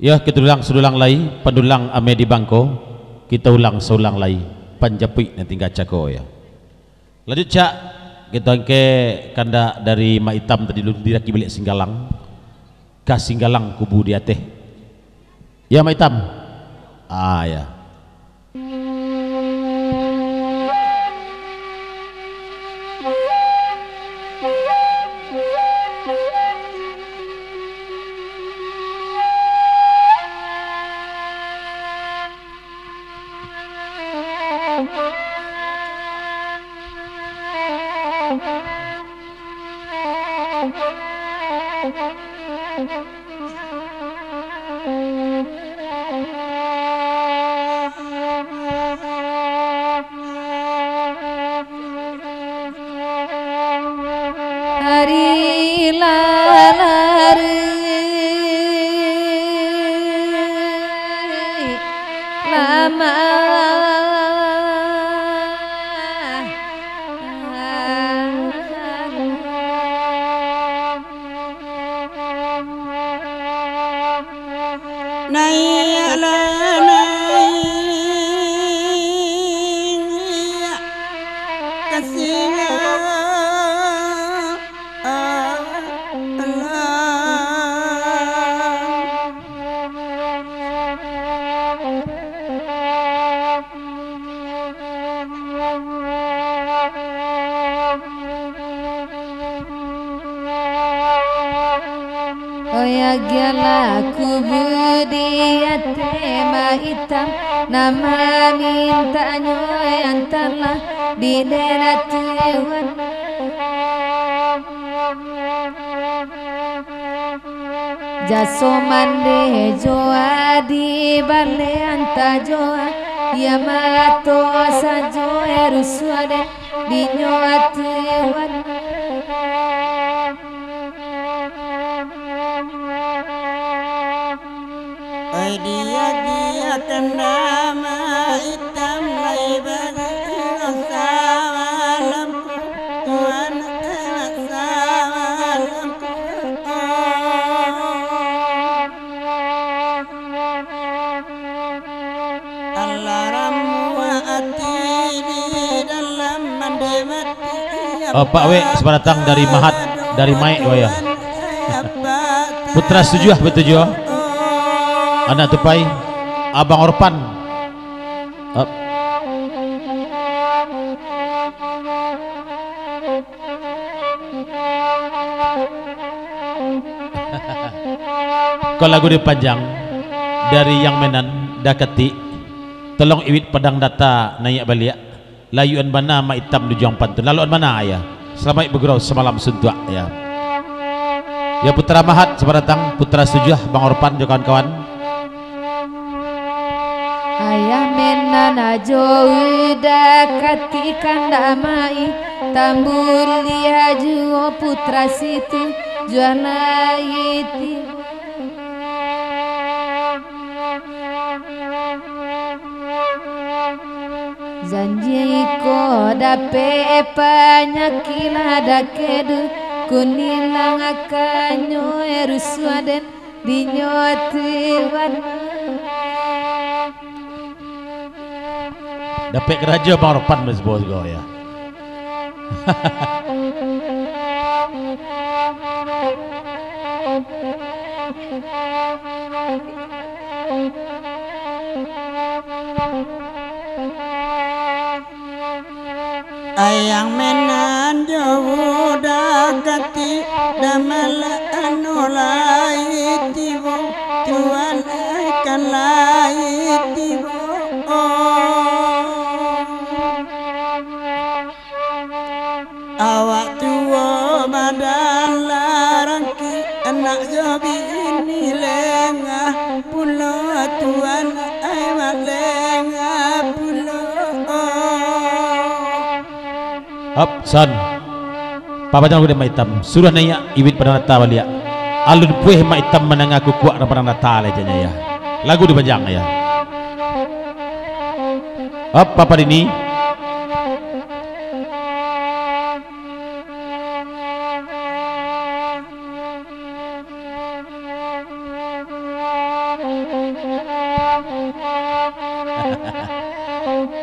Ya kita ulang sedulang lagi pendulang ame di bangko kita ulang seulang lagi panjapui nanti tinggal cako ya. Lanjut cak kita ke kanda dari Mak Itam tadi dulu diraki balik Singgalang ke Singgalang kubu dia teh ya Mak Itam ya. Nama minta nyoyan telah di daerah Tiwan Jaso mande joa di bale anta joa ya mato sajo eruswade di nyoa Tiwan dia tendama hitam lai bagi salam Tuhan salam Allah ramu hati di dalam mandemati Pak W selamat datang dari Mahat dari Maik ya. Putra setuju betul anak tupai Abang Orpan kalau lagu dia panjang dari yang menan dakati tolong iwit padang data naik balik layuan mana Mak Itam dujang pantun laluan mana ya selamat bergurau semalam suntuak ya ya putra Mahat selamat datang putra setuju Bang Orpan juga kawan-kawan ayah menana udah katikan damai tambul liha juo putra situ juana iti janji ko dape panyakila dakedu kunilang akanyo eruswaden dinyotiwan dapat keraja Bang Orpan mas bos go ya. Ayang menan jauh dakati damal anulai tibo tuan akan lai tibo awak tua badan larangki anak jobi ini lengah pulau tuan ayat lengah pulau Son Papa jangan udah Mak Itam suruh nanya iwit pada nata balia alun pueh Mak Itam menangaku kuat pada nata lejanya ya lagu dipanjang ya Papa ini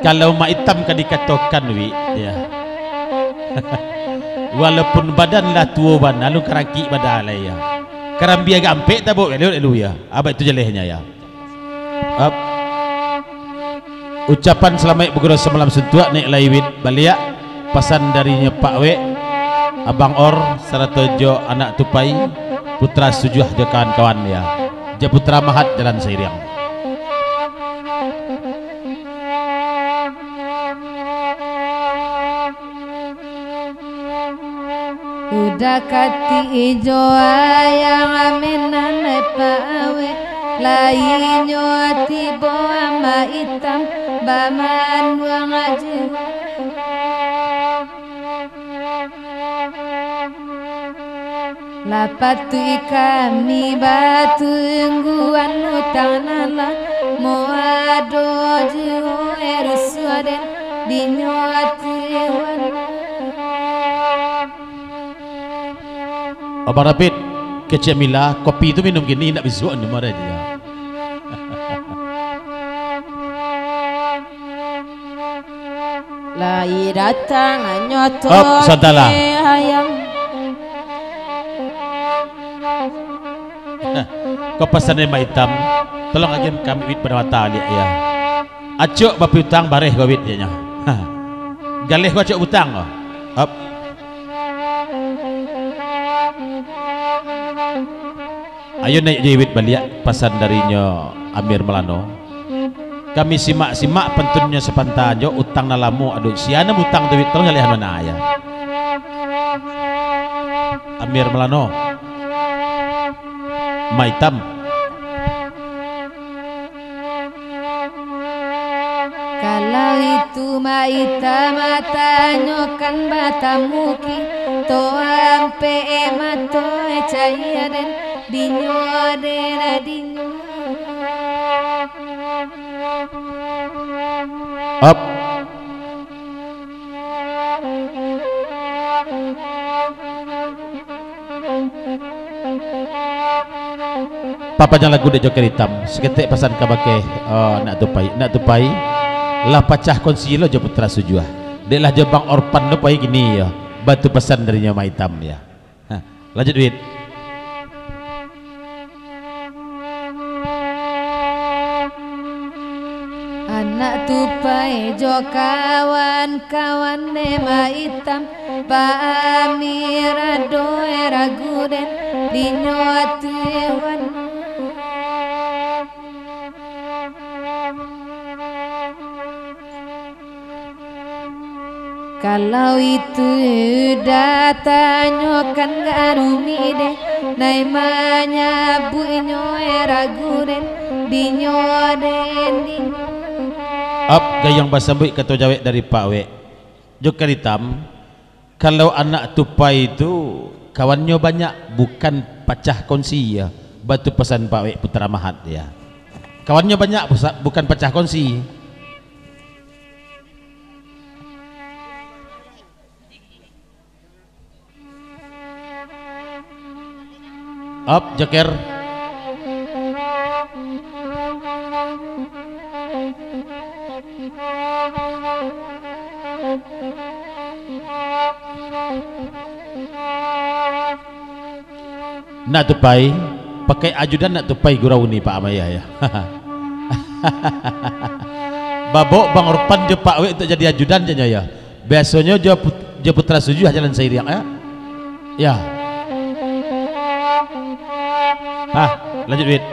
kalau mak hitam kan dikatakan wi ya. Walaupun badan lah tua ban lalu keraki badan lah ya. Kerambi agak ampek tabuk elu ya. Apa itu jelehnya ya. Ucapan selamat bergurau semalam sentuak naik laiwit baliak pesan darinya Pak W Abang Or serta Jo anak tupai putra sujuh je kawan-kawan ya. Je putra mahat jalan Seiriang. Udah kati ijo ayang aminan pawe lainyo ati boa ma hitam baman buang aja lapatu ikami batu ngguan utanala moado jiho eruswaden dinyo ati Abang Rapid kecil Mila kopi itu minum gini nak besok ni marah dia. Lai datang nyoto ayam. Kau pesan mak hitam tolong agen kami wit pada mata lihat ya. Acuk bapi utang bareh kau wit dia nya. Galih kau acuk utang kau. Ayo naik jewit baliak pesan darinya Amir Melano. Kami simak-simak pentunnya sepantajo utang nalamu aduh siana utang duit tolong nyalihan mana ya. Amir Melano Maitam kalau itu Maitam matanya kan batamuki to ampe emato cayaden dinyo adena dinyo up papanya lagu de Joker hitam seketik pesan kabake nak tupai lah pacah konsilo je putra sujuah dek lah je bang orpan lupai gini ya batu pesan darinya Maitam ya. Lanjut duit anak tupai jo kawan-kawan nema hitam Amira doe raguden dinyo atuewan kalau itu datanya kan garumi deh naimanya buinyo raguden dinyo den dinyo up gayang basambui kata jawek dari Pak W Joker hitam kalau anak tupai itu kawannya banyak bukan pecah kongsi ya batu pesan Pak W Putra Mahat ya kawannya banyak bukan pecah kongsi up Joker nak tupai pakai ajudan nak tupai gurau ni Pak Amaya ya. Babok Bang Orpan je Pak W untuk jadi ajudan je ya. Biasanya je putra sujuh jalan Seiriang ya. Ya. Lanjut duit.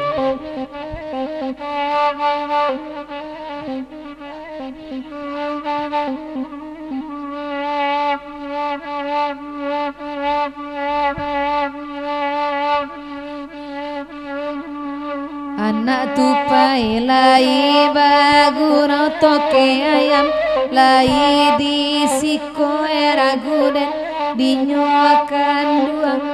anak tupai lai baguro toke ayam lai di siko eraguden dinyo akan duang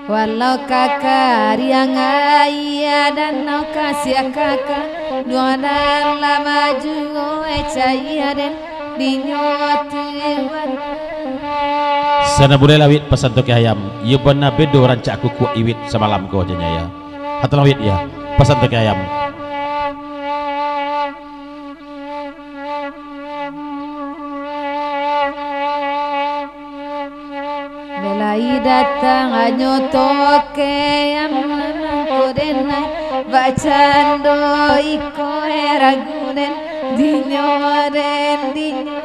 walau kakak yang ayah dan nau kasih kakak dua dan lama juga cahaya dan dinyo tuan sana boleh lawit pesan toke ayam ieu beuna bedo rancak kuku iwit semalam ko aja ya hatul lawit ya pesan toke ayam. Belai datang anyo toke ayam kodenai bacando iko eragunen dinyoren dinyo.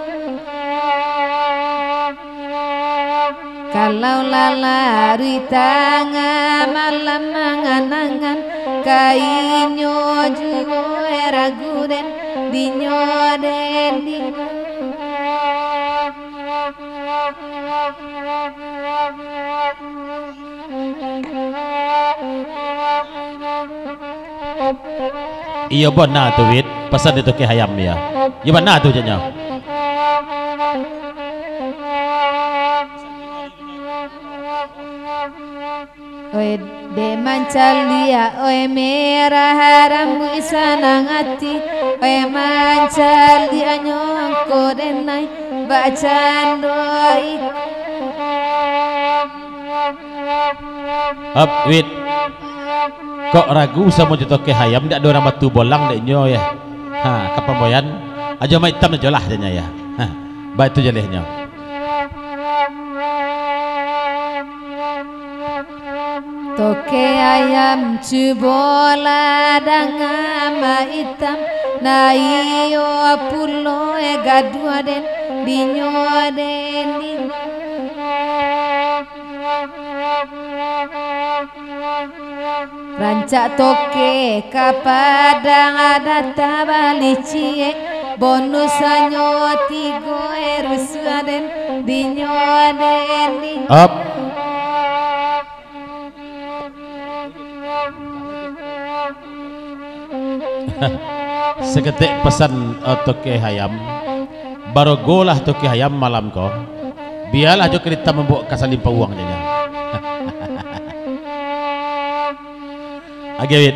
Kalau lalari tanga malam mangan-angan kainyo jugo eragunen dinyoren dinyo. Iya benar tuh Wit, pesan itu ke hayam ya. Iya benar tuh jadinya. Oe de mancalia oe merah rambut sanang hati oe mancalia nyongko denai bacando iku. Up Wit, kok ragu sama juto ke hayam ndak ada orang batu bolang dek nyo ya. Ha, kapan boyan? Aja mai hitam aja lah jadinya ya. Ha, baik itu jalehnya. Toke ayam cubola dangama hitam na iyo pulo e gadua den dinyo den dinyo. Rancak toke kapadang ada tabali cie bonus anyo tigo erus den dinyo den dinyo. Up. Seketik pesan toke hayam baru golah toke hayam malam ko biarlah jo kita membuat kasalim pauang jadinya. Agawit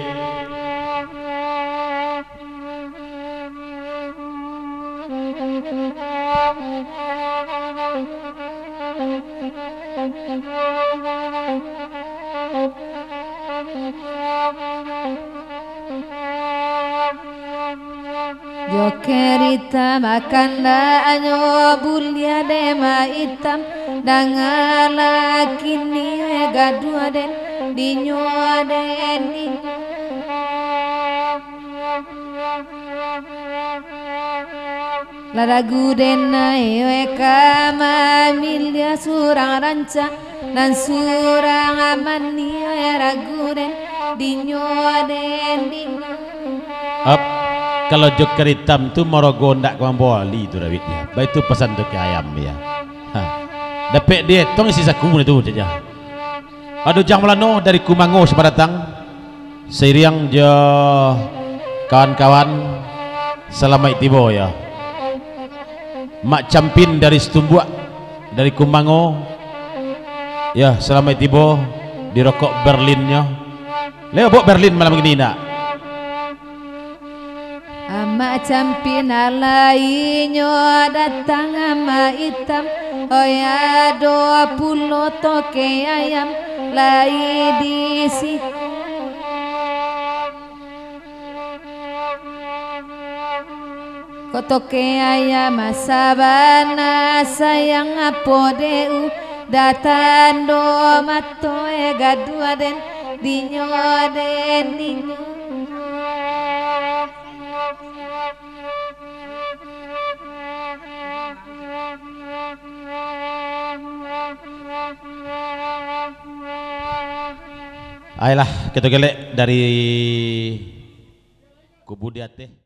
Jokerita makanda anyo bulia dema hitam dangala kini gadua den dinyo den dinyo. Laragu den nae kama milya surang ranca dan surang amani ragu den dinyo den dinyo. up. Kalau joker hitam tu morogo ndak kau boli tu David ya. Baik tu pesan tu ke ayam ya. Ha. Dapat dia tong sisa kumun itu saja. Aduh jang melano dari Kumango sepadatang. Seiring je kawan-kawan selamat tiba ya. Mak Campin dari Setumbuak dari Kumango. Ya, selamat tiba di rokok Berlinnya. Leo bok Berlin malam ini nak. Ama Campin alainya datang ama hitam oya 20 toke ayam lai di situ. Kotoke ayam sabana sayang apodeu datan do mato e gadua den dinyo den dinyo. Ayolah kita gelek dari kubu diate.